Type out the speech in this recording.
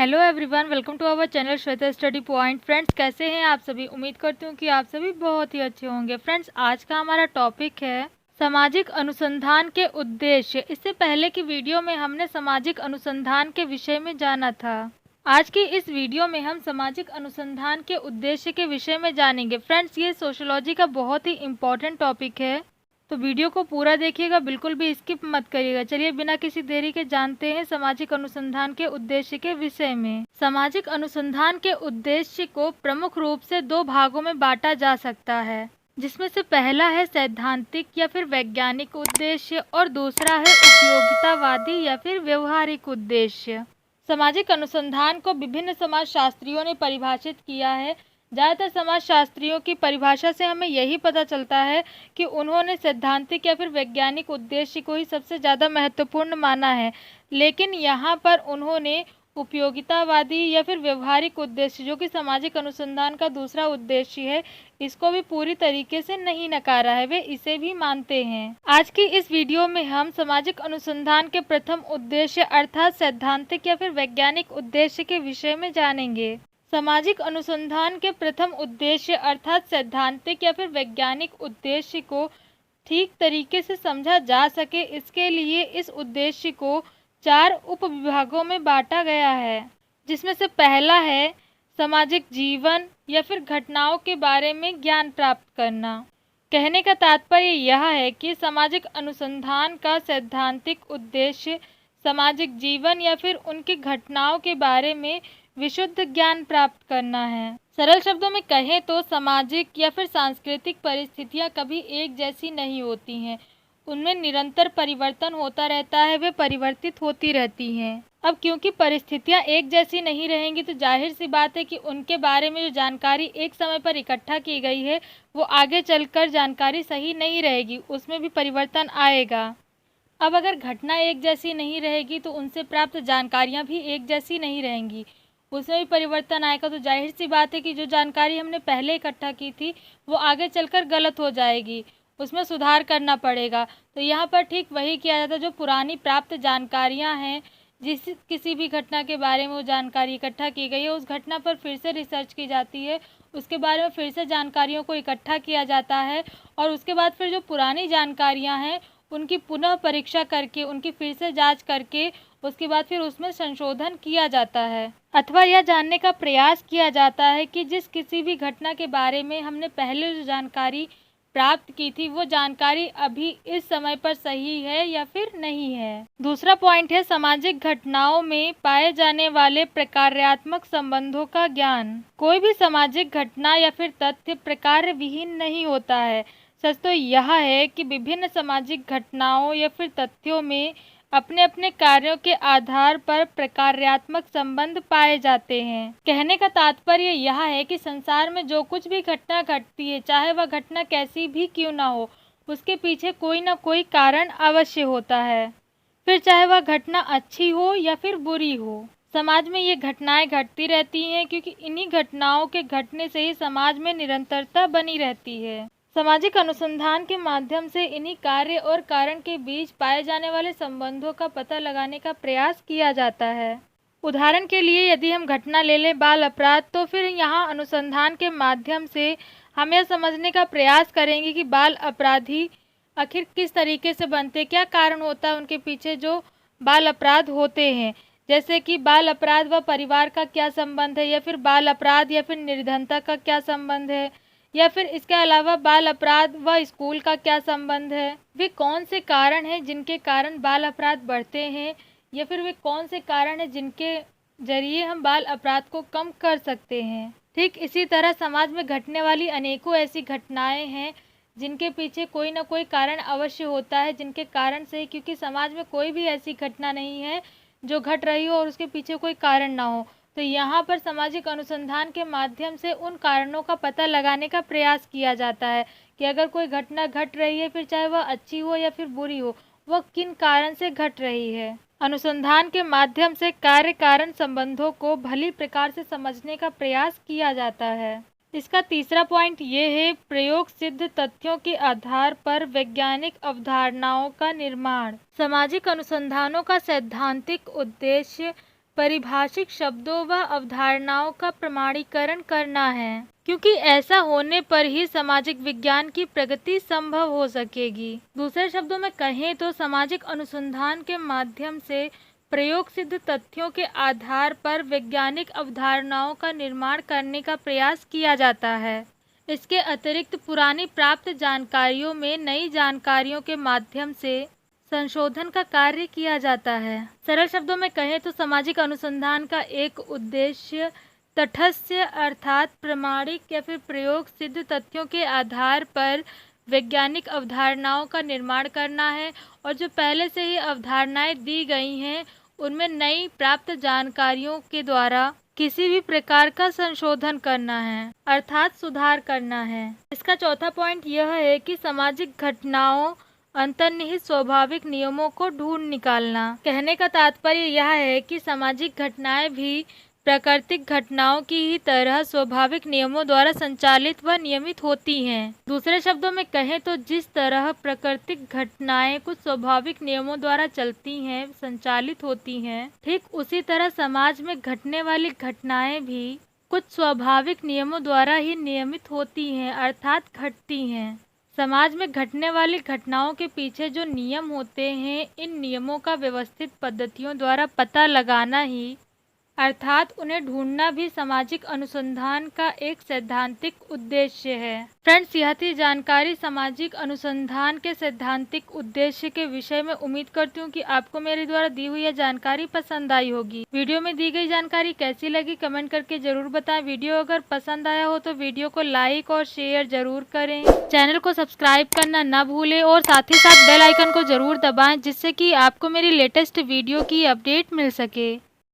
Hello everyone, welcome to our channel Shweta study point. Friends, कैसे हैं आप सभी? उम्मीद करती हूँ कि आप सभी बहुत ही अच्छे होंगे। फ्रेंड्स, आज का हमारा टॉपिक है सामाजिक अनुसंधान के उद्देश्य। इससे पहले की वीडियो में हमने सामाजिक अनुसंधान के विषय में जाना था। आज की इस वीडियो में हम सामाजिक अनुसंधान के उद्देश्य के विषय में जानेंगे। फ्रेंड्स, ये सोशियोलॉजी का बहुत ही इम्पोर्टेंट टॉपिक है, तो वीडियो को पूरा देखिएगा, बिल्कुल भी स्किप मत करिएगा। चलिए बिना किसी देरी के जानते हैं सामाजिक अनुसंधान के उद्देश्य के विषय में। सामाजिक अनुसंधान के उद्देश्य को प्रमुख रूप से दो भागों में बांटा जा सकता है, जिसमें से पहला है सैद्धांतिक या फिर वैज्ञानिक उद्देश्य और दूसरा है उपयोगितावादी या फिर व्यवहारिक उद्देश्य। सामाजिक अनुसंधान को विभिन्न समाजशास्त्रियों ने परिभाषित किया है। ज़्यादातर समाजशास्त्रियों की परिभाषा से हमें यही पता चलता है कि उन्होंने सैद्धांतिक या फिर वैज्ञानिक उद्देश्य को ही सबसे ज़्यादा महत्वपूर्ण माना है, लेकिन यहाँ पर उन्होंने उपयोगितावादी या फिर व्यवहारिक उद्देश्य, जो कि सामाजिक अनुसंधान का दूसरा उद्देश्य है, इसको भी पूरी तरीके से नहीं नकारा है, वे इसे भी मानते हैं। आज की इस वीडियो में हम सामाजिक अनुसंधान के प्रथम उद्देश्य अर्थात सैद्धांतिक या फिर वैज्ञानिक उद्देश्य के विषय में जानेंगे। सामाजिक अनुसंधान के प्रथम उद्देश्य अर्थात सैद्धांतिक या फिर वैज्ञानिक उद्देश्य को ठीक तरीके से समझा जा सके, इसके लिए इस उद्देश्य को 4 उपविभागों में बांटा गया है, जिसमें से पहला है सामाजिक जीवन या फिर घटनाओं के बारे में ज्ञान प्राप्त करना। कहने का तात्पर्य यह है कि सामाजिक अनुसंधान का सैद्धांतिक उद्देश्य सामाजिक जीवन या फिर उनकी घटनाओं के बारे में विशुद्ध ज्ञान प्राप्त करना है। सरल शब्दों में कहें तो सामाजिक या फिर सांस्कृतिक परिस्थितियां कभी एक जैसी नहीं होती हैं, उनमें निरंतर परिवर्तन होता रहता है, वे परिवर्तित होती रहती हैं। अब क्योंकि परिस्थितियां एक जैसी नहीं रहेंगी तो जाहिर सी बात है कि उनके बारे में जो जानकारी एक समय पर इकट्ठा की गई है वो आगे चलकर जानकारी सही नहीं रहेगी, उसमें भी परिवर्तन आएगा। अब अगर घटना एक जैसी नहीं रहेगी तो उनसे प्राप्त जानकारियाँ भी एक जैसी नहीं रहेंगी, उसमें भी परिवर्तन आएगा। तो जाहिर सी बात है कि जो जानकारी हमने पहले इकट्ठा की थी वो आगे चलकर गलत हो जाएगी, उसमें सुधार करना पड़ेगा। तो यहाँ पर ठीक वही किया जाता है, जो पुरानी प्राप्त जानकारियाँ हैं, जिस किसी भी घटना के बारे में वो जानकारी इकट्ठा की गई है, उस घटना पर फिर से रिसर्च की जाती है, उसके बारे में फिर से जानकारियों को इकट्ठा किया जाता है और उसके बाद फिर जो पुरानी जानकारियाँ हैं उनकी पुनः परीक्षा करके, उनकी फिर से जांच करके उसके बाद फिर उसमें संशोधन किया जाता है, अथवा यह जानने का प्रयास किया जाता है कि जिस किसी भी घटना के बारे में हमने पहले जो जानकारी प्राप्त की थी वो जानकारी अभी इस समय पर सही है या फिर नहीं है। दूसरा पॉइंट है सामाजिक घटनाओं में पाए जाने वाले प्रकार्यात्मक संबंधों का ज्ञान। कोई भी सामाजिक घटना या फिर तथ्य प्रकार विहीन नहीं होता है। सच तो यह है कि विभिन्न सामाजिक घटनाओं या फिर तथ्यों में अपने अपने कार्यों के आधार पर प्रकार्यात्मक संबंध पाए जाते हैं। कहने का तात्पर्य यह है कि संसार में जो कुछ भी घटना घटती है, चाहे वह घटना कैसी भी क्यों ना हो, उसके पीछे कोई ना कोई कारण अवश्य होता है, फिर चाहे वह घटना अच्छी हो या फिर बुरी हो। समाज में ये घटनाएं घटती रहती हैं क्योंकि इन्हीं घटनाओं के घटने से ही समाज में निरंतरता बनी रहती है। सामाजिक अनुसंधान के माध्यम से इन्हीं कार्य और कारण के बीच पाए जाने वाले संबंधों का पता लगाने का प्रयास किया जाता है। उदाहरण के लिए यदि हम घटना ले लें बाल अपराध, तो फिर यहाँ अनुसंधान के माध्यम से हम यह समझने का प्रयास करेंगे कि बाल अपराधी आखिर किस तरीके से बनते, क्या कारण होता है उनके पीछे जो बाल अपराध होते हैं। जैसे कि बाल अपराध व परिवार का क्या संबंध है, या फिर बाल अपराध या फिर निर्धनता का क्या संबंध है, या फिर इसके अलावा बाल अपराध व स्कूल का क्या संबंध है। वे कौन से कारण हैं जिनके कारण बाल अपराध बढ़ते हैं, या फिर वे कौन से कारण हैं जिनके जरिए हम बाल अपराध को कम कर सकते हैं। ठीक इसी तरह समाज में घटने वाली अनेकों ऐसी घटनाएं हैं जिनके पीछे कोई ना कोई कारण अवश्य होता है, जिनके कारण से, क्योंकि समाज में कोई भी ऐसी घटना नहीं है जो घट रही हो और उसके पीछे कोई कारण ना हो। तो यहाँ पर सामाजिक अनुसंधान के माध्यम से उन कारणों का पता लगाने का प्रयास किया जाता है कि अगर कोई घटना घट रही है, फिर चाहे वह अच्छी हो या फिर बुरी हो, वह किन कारण से घट रही है। अनुसंधान के माध्यम से कार्य कारण संबंधों को भली प्रकार से समझने का प्रयास किया जाता है। इसका तीसरा पॉइंट ये है प्रयोग सिद्ध तथ्यों के आधार पर वैज्ञानिक अवधारणाओं का निर्माण। सामाजिक अनुसंधानों का सैद्धांतिक उद्देश्य परिभाषिक शब्दों व अवधारणाओं का प्रमाणीकरण करना है, क्योंकि ऐसा होने पर ही सामाजिक विज्ञान की प्रगति संभव हो सकेगी। दूसरे शब्दों में कहें तो सामाजिक अनुसंधान के माध्यम से प्रयोग सिद्ध तथ्यों के आधार पर वैज्ञानिक अवधारणाओं का निर्माण करने का प्रयास किया जाता है। इसके अतिरिक्त पुरानी प्राप्त जानकारियों में नई जानकारियों के माध्यम से संशोधन का कार्य किया जाता है। सरल शब्दों में कहें तो सामाजिक अनुसंधान का एक उद्देश्य तटस्थ अर्थात प्रमाणिक या फिर प्रयोग सिद्ध तथ्यों के आधार पर वैज्ञानिक अवधारणाओं का निर्माण करना है, और जो पहले से ही अवधारणाएं दी गई हैं उनमें नई प्राप्त जानकारियों के द्वारा किसी भी प्रकार का संशोधन करना है, अर्थात सुधार करना है। इसका चौथा पॉइंट यह है कि सामाजिक घटनाओं अंतर्निहित स्वाभाविक नियमों को ढूंढ निकालना। कहने का तात्पर्य यह है कि सामाजिक घटनाएं भी प्राकृतिक घटनाओं की ही तरह स्वाभाविक नियमों द्वारा संचालित व नियमित होती हैं। दूसरे शब्दों में कहें तो जिस तरह प्राकृतिक घटनाएं कुछ स्वाभाविक नियमों द्वारा चलती हैं, संचालित होती हैं, ठीक उसी तरह समाज में घटने वाली घटनाएं भी कुछ स्वाभाविक नियमों द्वारा ही नियमित होती हैं, अर्थात घटती हैं। समाज में घटने वाली घटनाओं के पीछे जो नियम होते हैं, इन नियमों का व्यवस्थित पद्धतियों द्वारा पता लगाना ही अर्थात उन्हें ढूंढना भी सामाजिक अनुसंधान का एक सैद्धांतिक उद्देश्य है। फ्रेंड्स, यह थी जानकारी सामाजिक अनुसंधान के सैद्धांतिक उद्देश्य के विषय में। उम्मीद करती हूँ कि आपको मेरे द्वारा दी हुई यह जानकारी पसंद आई होगी। वीडियो में दी गई जानकारी कैसी लगी कमेंट करके जरूर बताएं। वीडियो अगर पसंद आया हो तो वीडियो को लाइक और शेयर जरूर करें। चैनल को सब्सक्राइब करना न भूलें और साथ ही साथ बेल आइकन को जरूर दबाएं, जिससे कि आपको मेरी लेटेस्ट वीडियो की अपडेट मिल सके।